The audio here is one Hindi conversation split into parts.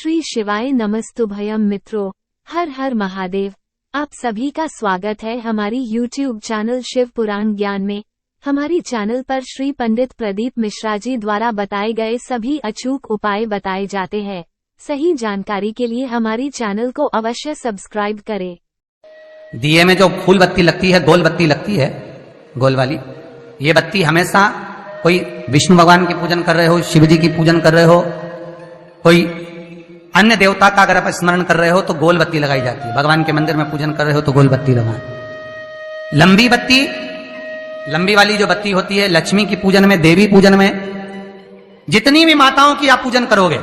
श्री शिवाय नमस्तुभयम मित्रों, हर हर महादेव। आप सभी का स्वागत है हमारी YouTube चैनल शिव पुराण ज्ञान में। हमारी चैनल पर श्री पंडित प्रदीप मिश्रा जी द्वारा बताए गए सभी अचूक उपाय बताए जाते हैं। सही जानकारी के लिए हमारी चैनल को अवश्य सब्सक्राइब करें। दिए में जो फूल बत्ती लगती है, गोल बत्ती लगती है, गोल वाली, ये बत्ती हमेशा कोई विष्णु भगवान की पूजन कर रहे हो, शिव जी की पूजन कर रहे हो, कोई अन्य देवता का अगर आप स्मरण कर रहे हो तो गोल बत्ती लगाई जाती है। भगवान के मंदिर में पूजन कर रहे हो तो गोल बत्ती लगाएं। लंबी बत्ती, लंबी वाली जो बत्ती होती है, लक्ष्मी की पूजन में, देवी पूजन में, जितनी भी माताओं की आप पूजन करोगे,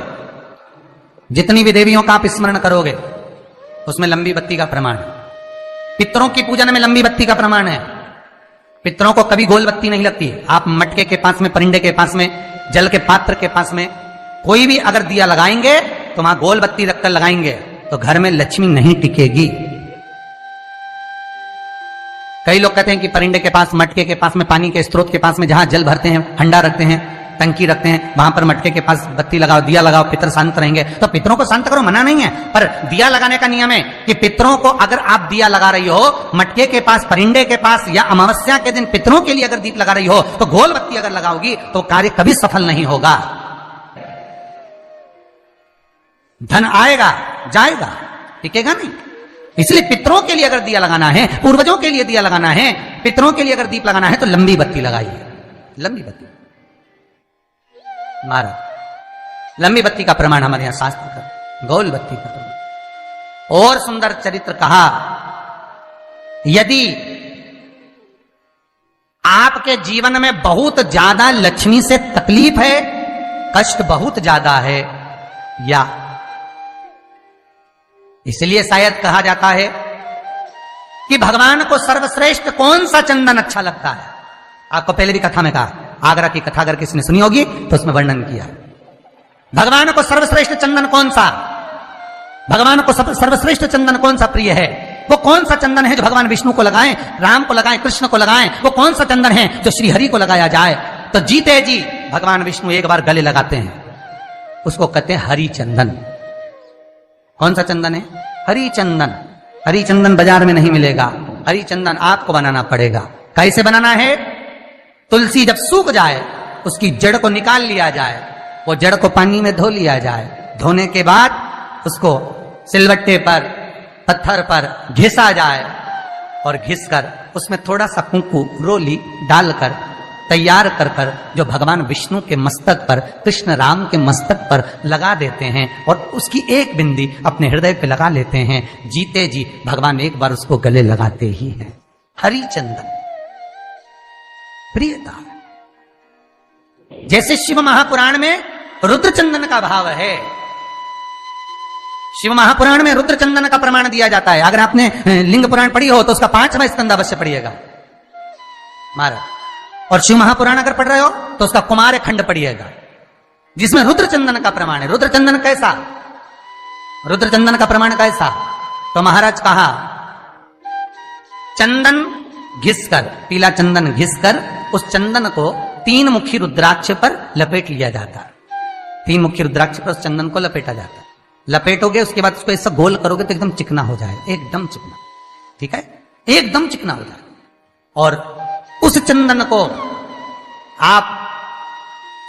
जितनी भी देवियों का आप स्मरण करोगे, उसमें लंबी बत्ती का प्रमाण है। पितरों की पूजन में लंबी बत्ती का प्रमाण है। पितरों को कभी गोल बत्ती नहीं लगती। आप मटके के पास में, परिंदे के पास में, जल के पात्र के पास में कोई भी अगर दिया लगाएंगे तो वहां गोल बत्ती रखकर लगाएंगे तो घर में लक्ष्मी नहीं टिकेगी। कई लोग कहते हैं कि परिंदे के पास, मटके के पास में, पानी के स्रोत के पास में जहां जल भरते हैं, हंडा रखते हैं, टंकी रखते हैं, वहां पर मटके के पास बत्ती लगाओ, दिया लगाओ, पितर शांत रहेंगे। तो पितरों को शांत करो, मना नहीं है, पर दिया लगाने का नियम है कि पितरों को अगर आप दिया लगा रही हो मटके के पास, परिंदे के पास, या अमावस्या के दिन पितरों के लिए अगर दीप लगा रही हो तो गोल बत्ती अगर लगाओगी तो कार्य कभी सफल नहीं होगा। धन आएगा जाएगा, टिकेगा नहीं। इसलिए पितरों के लिए अगर दिया लगाना है, पूर्वजों के लिए दिया लगाना है, पितरों के लिए अगर दीप लगाना है तो लंबी बत्ती लगाइए। लंबी बत्ती महाराज, लंबी बत्ती का प्रमाण हमारे यहां शास्त्र का, गोल बत्ती का प्रमाण। और सुंदर चरित्र कहा, यदि आपके जीवन में बहुत ज्यादा लक्ष्मी से तकलीफ है, कष्ट बहुत ज्यादा है, या इसलिए शायद कहा जाता है कि भगवान को सर्वश्रेष्ठ कौन सा चंदन अच्छा लगता है। आपको पहले भी कथा में कहा, आगरा की कथा अगर किसी ने सुनी होगी तो उसमें वर्णन किया। भगवान को सर्वश्रेष्ठ चंदन कौन सा, भगवान को सर्वश्रेष्ठ चंदन कौन सा प्रिय है, वो कौन सा चंदन है जो भगवान विष्णु को लगाएं, राम को लगाएं, कृष्ण को लगाएं, वो कौन सा चंदन है जो श्री हरि को लगाया जाए। तो जीते जी भगवान विष्णु एक बार गले लगाते हैं, उसको कहते हैं हरि चंदन। कौन सा चंदन है? हरि चंदन। हरि चंदन बाजार में नहीं मिलेगा, हरि चंदन आपको बनाना पड़ेगा। कैसे बनाना है? तुलसी जब सूख जाए उसकी जड़ को निकाल लिया जाए, वो जड़ को पानी में धो लिया जाए, धोने के बाद उसको सिलवट्टे पर, पत्थर पर घिसा जाए, और घिसकर उसमें थोड़ा सा कुंकू, रोली डालकर तैयार कर कर जो भगवान विष्णु के मस्तक पर, कृष्ण राम के मस्तक पर लगा देते हैं, और उसकी एक बिंदी अपने हृदय पे लगा लेते हैं। जीते जी भगवान एक बार उसको गले लगाते ही हैं। हरि चंदन प्रियता। जैसे शिव महापुराण में रुद्र चंदन का भाव है, शिव महापुराण में रुद्र चंदन का प्रमाण दिया जाता है। अगर आपने लिंग पुराण पढ़ी हो तो उसका 5वां स्कंद अवश्य पढ़िएगा महाराज, और शिव महापुराण अगर पढ़ रहे हो तो उसका कुमार खंड पढ़िएगा, जिसमें रुद्र चंदन का प्रमाण है। रुद्र चंदन कैसा? रुद्र चंदन का प्रमाण कैसा? तो महाराज कहा, चंदन घिसकर, पीला चंदन घिसकर उस चंदन को 3 मुखी रुद्राक्ष पर लपेट लिया जाता है। 3 मुखी रुद्राक्ष पर उस चंदन को लपेटा जाता है। लपेटोगे, उसके बाद उसको ऐसा गोल करोगे तो एकदम चिकना हो जाए, एकदम चिकना, ठीक है, एकदम चिकना हो जाए। और उस चंदन को आप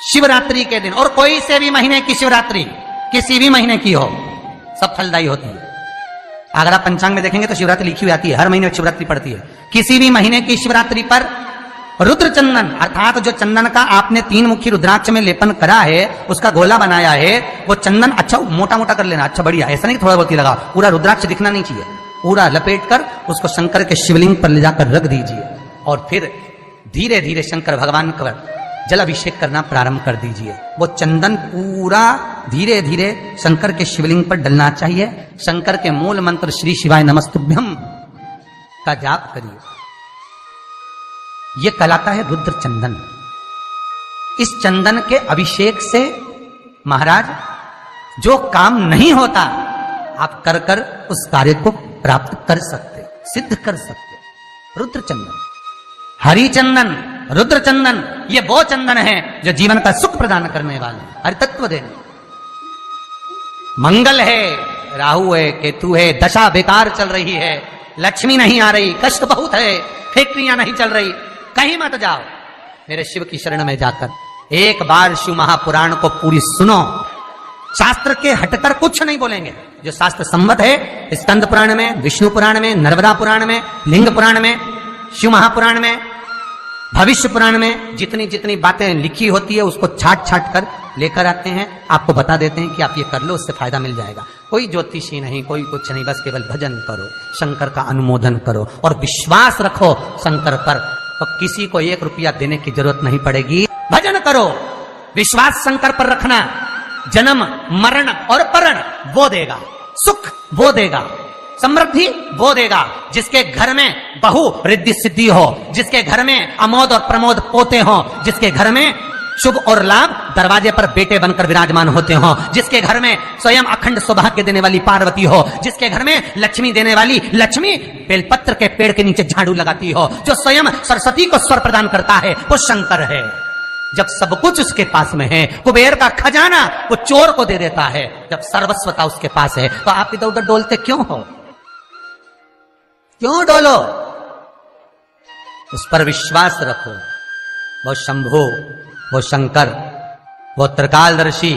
शिवरात्रि के दिन, और कोई से भी महीने की शिवरात्रि, किसी भी महीने की हो, सब फलदायी होती है। अगर आप पंचांग में देखेंगे तो शिवरात्रि लिखी हुई आती है, हर महीने शिवरात्रि पड़ती है। किसी भी महीने की शिवरात्रि पर रुद्र चंदन, अर्थात जो चंदन का आपने 3 मुखी रुद्राक्ष में लेपन करा है, उसका गोला बनाया है, वो चंदन अच्छा मोटा मोटा कर लेना, अच्छा बढ़िया, ऐसा नहीं थोड़ा बहुत ही लगा, पूरा रुद्राक्ष दिखना नहीं चाहिए। पूरा लपेट कर उसको शंकर के शिवलिंग पर ले जाकर रख दीजिए, और फिर धीरे धीरे शंकर भगवान का जल अभिषेक करना प्रारंभ कर दीजिए। वो चंदन पूरा धीरे धीरे शंकर के शिवलिंग पर डलना चाहिए। शंकर के मूल मंत्र श्री शिवाय नमस्तुभ्यम का जाप करिए। यह कहलाता है रुद्र चंदन। इस चंदन के अभिषेक से महाराज जो काम नहीं होता, आप कर कर उस कार्य को प्राप्त कर सकते, सिद्ध कर सकते। रुद्र चंदन, हरि चंदन, रुद्र चंदन, ये वो चंदन है जो जीवन का सुख प्रदान करने वाले, हरि तत्व देने। मंगल है, राहु है, केतु है, दशा बेकार चल रही है, लक्ष्मी नहीं आ रही, कष्ट बहुत है, फैक्ट्रियां नहीं चल रही, कहीं मत जाओ, मेरे शिव की शरण में जाकर एक बार शिव महापुराण को पूरी सुनो। शास्त्र के हटकर कुछ नहीं बोलेंगे, जो शास्त्र सम्मत है, स्कंद पुराण में, विष्णु पुराण में, नर्मदा पुराण में, लिंग पुराण में, शिव महापुराण में, भविष्य पुराण में जितनी जितनी बातें लिखी होती है उसको छाट छाट कर लेकर आते हैं, आपको बता देते हैं कि आप ये कर लो, उससे फायदा मिल जाएगा। कोई ज्योतिषी नहीं, कोई कुछ नहीं, बस केवल भजन करो, शंकर का अनुमोदन करो और विश्वास रखो शंकर पर, तो किसी को 1 रुपया देने की जरूरत नहीं पड़ेगी। भजन करो, विश्वास शंकर पर रखना, जन्म मरण और परण वो देगा, सुख वो देगा, समृद्धि वो देगा। जिसके घर में बहु रिद्धि सिद्धि हो, जिसके घर में अमोद और प्रमोद पोते हो, जिसके घर में शुभ और लाभ दरवाजे पर बेटे बनकर विराजमान होते हो, जिसके घर में स्वयं अखंड सौभाग्य देने वाली पार्वती हो, जिसके घर में लक्ष्मी देने वाली लक्ष्मी बेलपत्र के पेड़ के नीचे झाड़ू लगाती हो, जो स्वयं सरस्वती को स्वर प्रदान करता है वो शंकर है। जब सब कुछ उसके पास में है, कुबेर का खजाना वो चोर को दे देता है, जब सर्वस्वता उसके पास है, तो आप इधर उधर डोलते क्यों हो? क्यों डोलो? उस पर विश्वास रखो। वो शंभु, वो शंकर, वो त्रिकालदर्शी,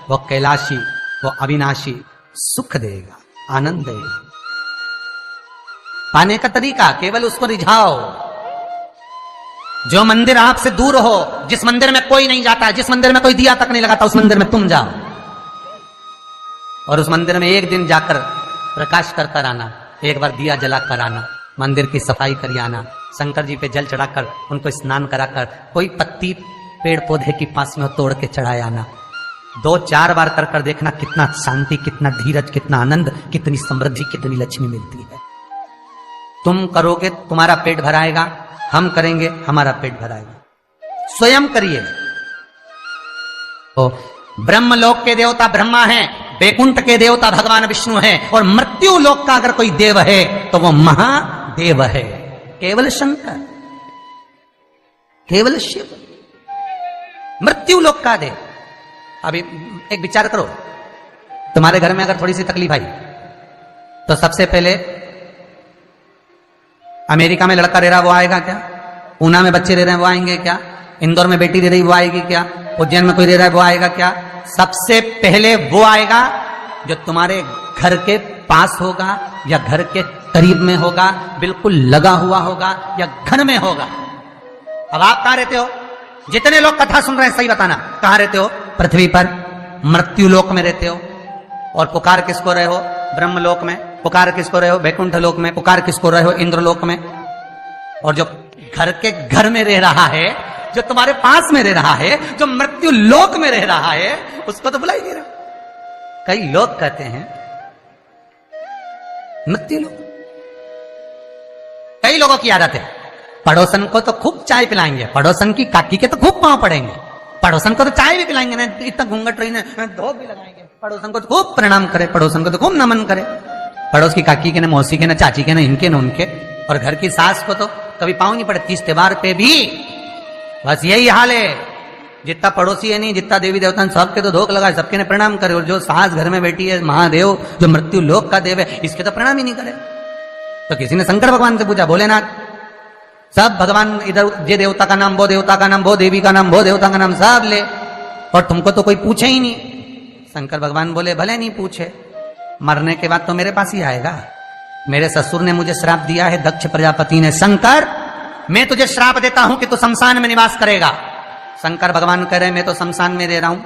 वो कैलाशी, वो अविनाशी सुख देगा, आनंद देगा। पाने का तरीका केवल उसको रिझाओ। जो मंदिर आपसे दूर हो, जिस मंदिर में कोई नहीं जाता, जिस मंदिर में कोई दिया तक नहीं लगाता, उस मंदिर में तुम जाओ और उस मंदिर में एक दिन जाकर प्रकाश कर कर आना, एक बार दिया जला कर आना, मंदिर की सफाई कर आना, शंकर जी पे जल चढ़ाकर उनको स्नान कराकर कोई पत्ती पेड़ पौधे के पास में तोड़ के चढ़ाया आना। 2-4 बार कर कर देखना कितना शांति, कितना धीरज, कितना आनंद, कितनी समृद्धि, कितनी लक्ष्मी मिलती है। तुम करोगे तुम्हारा पेट भराएगा, हम करेंगे हमारा पेट भराएगा। स्वयं करिए। तो ब्रह्मलोक के देवता ब्रह्मा हैं, वैकुंठ के देवता भगवान विष्णु हैं, और मृत्यु लोक का अगर कोई देव है तो वो महादेव है, केवल शंकर, केवल शिव, मृत्यु लोक का देव। अभी एक विचार करो, तुम्हारे घर में अगर थोड़ी सी तकलीफ आई तो सबसे पहले अमेरिका में लड़का रह रहा वो आएगा क्या? पूना में बच्चे रह रहे हैं वो आएंगे क्या? इंदौर में बेटी रह रही वो आएगी क्या? उज्जैन में कोई रह रहा है वो आएगा क्या? सबसे पहले वो आएगा जो तुम्हारे घर के पास होगा या घर के करीब में होगा, बिल्कुल लगा हुआ होगा या घर में होगा। अब आप कहां रहते हो? जितने लोग कथा सुन रहे हैं सही बताना, कहां रहते हो? पृथ्वी पर मृत्यु लोक में रहते हो। और पुकार किसको रहे हो? ब्रह्मलोक में। पुकार किसको रहे हो? वैकुंठ लोक में। पुकार किसको रहे हो? इंद्रलोक में। और जो घर के घर में रह रहा है, जो तुम्हारे पास में रह रहा है, जो मृत्यु लोक में रह रहा है, उसको तो बुला ही नहीं रहा। कई लोग कहते हैं मृत्यु लोक, कई लोगों की आदत है पड़ोसन को तो खूब चाय पिलाएंगे, पड़ोसन की काकी के तो खूब पांव पड़ेंगे, पड़ोसन को तो चाय भी पिलाएंगे ना, इतना घूंघट रही ना, धोख भी लगाएंगे, पड़ोसन को तो खूब प्रणाम करे, पड़ोसन को तो खूब नमन करे, पड़ोस की काकी के ना, मौसी के ना, चाची के ना, इनके ना उनके। और घर की सास को तो कभी पाँव नहीं पड़े, 30 त्योहार पे भी बस यही हाल है। जितना पड़ोसी है नहीं, जितना देवी देवता सबके तो धोख लगा, सबके ने प्रणाम करे। और जो सास घर में बैठी है, महादेव जो मृत्यु लोक का देव है, इसके तो प्रणाम ही नहीं करे। तो किसी ने शंकर भगवान से पूछा, भोलेनाथ सब भगवान इधर, ये देवता का नाम, वो देवता का नाम, वो देवी का नाम, वो देवता का नाम सब ले, और तुमको तो कोई पूछे ही नहीं। शंकर भगवान बोले, भले नहीं पूछे, मरने के बाद तो मेरे पास ही आएगा। मेरे ससुर ने मुझे श्राप दिया है, दक्ष प्रजापति ने, शंकर मैं तुझे श्राप देता हूं कि तू शमशान में निवास करेगा। शंकर भगवान कह रहे मैं तो शमशान में रह रहा हूं,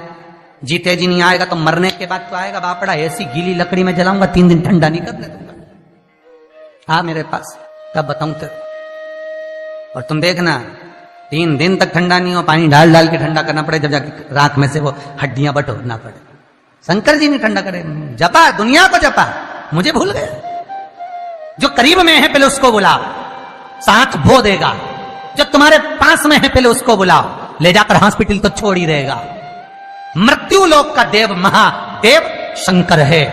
जीते जी नहीं आएगा तो मरने के बाद तो आएगा। बापड़ा ऐसी गीली लकड़ी में जलाऊंगा, 3 दिन ठंडा नहीं करने दूंगा। हाँ मेरे पास, कब बताऊं तेरे। और तुम देखना 3 दिन तक ठंडा नहीं हो, पानी डाल डाल के ठंडा करना पड़े, जब जाके रात में से वो हड्डियां बटोरना पड़े। शंकर जी नहीं ठंडा करे, जपा दुनिया को जपा, मुझे भूल गया। जो करीब में है पहले उसको बुलाओ, साथ वो देगा। जो तुम्हारे पास में है पहले उसको बुलाओ, ले जाकर हॉस्पिटल तो छोड़ ही रहेगा। मृत्यु लोक का देव महादेव शंकर है।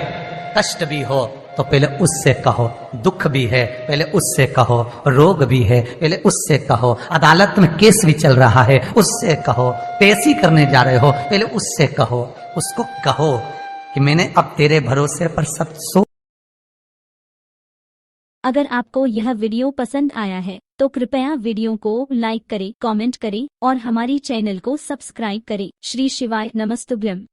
कष्ट भी हो तो पहले उससे कहो, दुख भी है पहले उससे कहो, रोग भी है पहले उससे कहो, अदालत में केस भी चल रहा है उससे कहो, पेशी करने जा रहे हो पहले उससे कहो, उसको कहो कि मैंने अब तेरे भरोसे पर सब सो। अगर आपको यह वीडियो पसंद आया है तो कृपया वीडियो को लाइक करें, कमेंट करें और हमारी चैनल को सब्सक्राइब करें। श्री शिवाय नमस्तुभ्यम।